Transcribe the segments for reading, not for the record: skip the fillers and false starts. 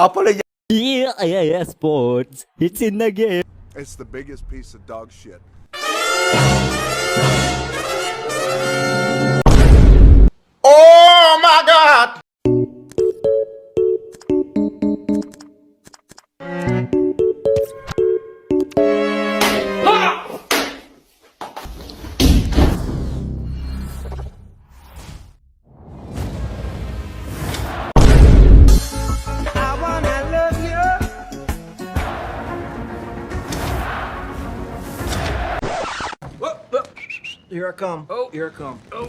apologize. Yeah, sports. It's in the game. It's the biggest piece of dog shit. Oh my God! Here I come. Oh, here I come. Oh.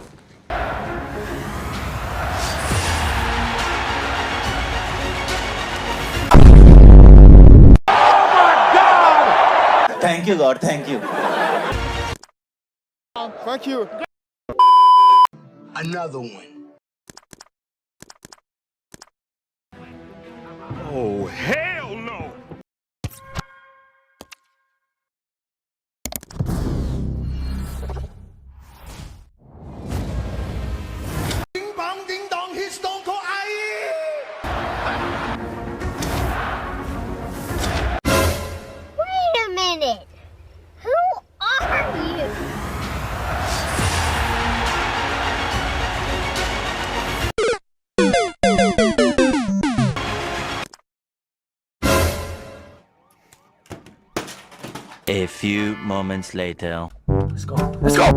Thank you, Lord. Thank you. Thank you. Another one. Oh, hell no! Ding bong, ding dong, he's Stone Cold Aye. Wait a minute. Who are you? A few moments later. Let's go. Let's go.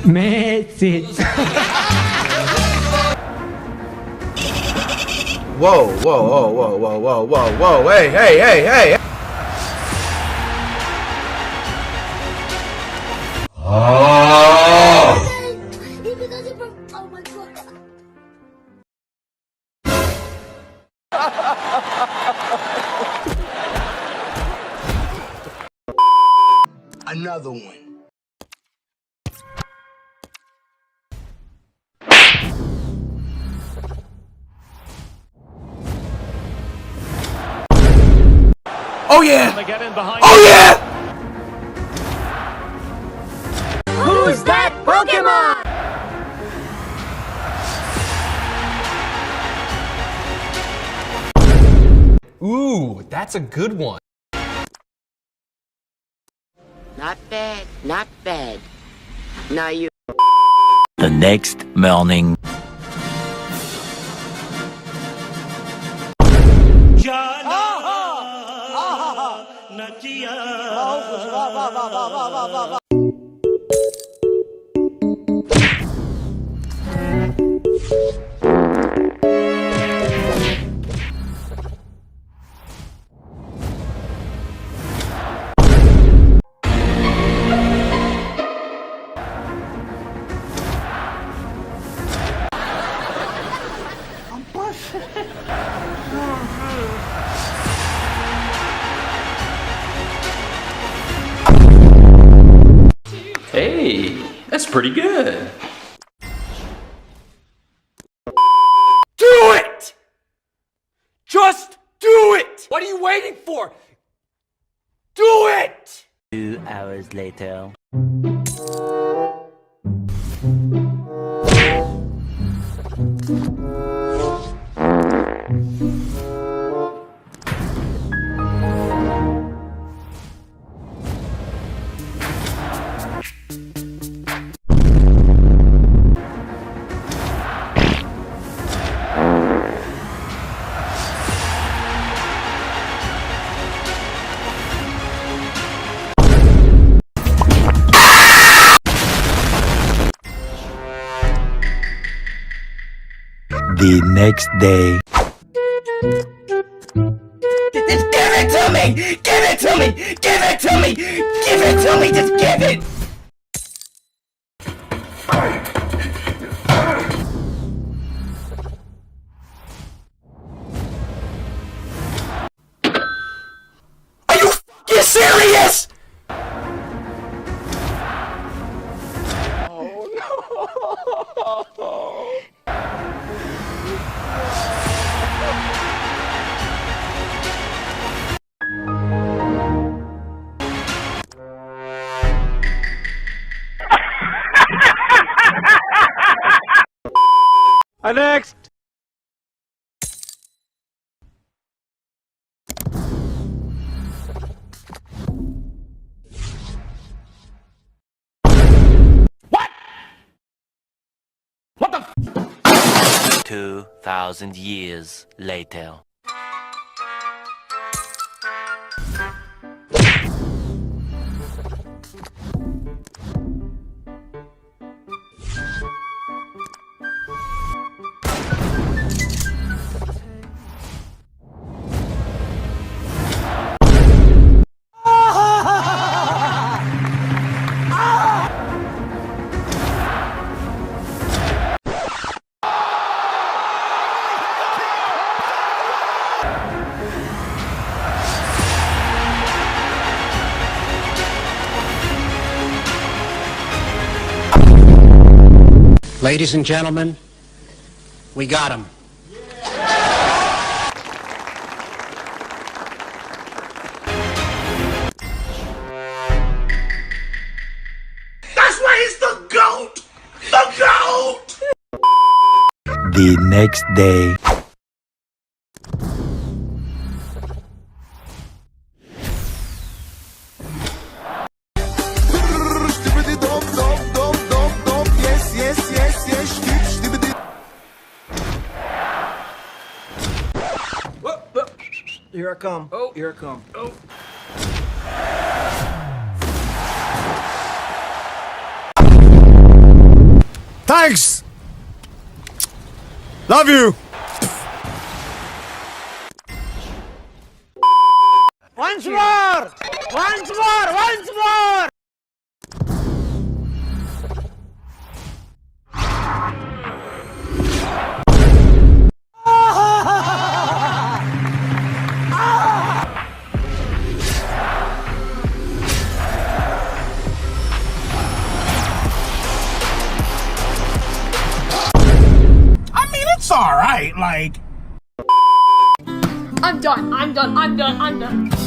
Message. Whoa, whoa, whoa, whoa, whoa, whoa, whoa, whoa, hey, hey, hey, hey! Oh my God. Another one. Oh yeah! Oh yeah! Who's that Pokemon? Ooh, that's a good one. Not bad, not bad. Now you. The next morning. Hey, that's pretty good. Do it! Just do it! What are you waiting for? Do it! 2 hours later. The next day. Give it to me! Give it to me! Give it to me! Give it to me! Just give it! Are you fucking serious? Next. What the f? 2,000 years later. Ladies and gentlemen, we got him. That's why he's the GOAT! The GOAT! The next day. Yes, yes, yes, yes. Here I come. Oh, here I come. Oh. Thanks! Love you! Once more! Once more! Once more! I mean, it's alright, like. I'm done. I'm done. I'm done. I'm done.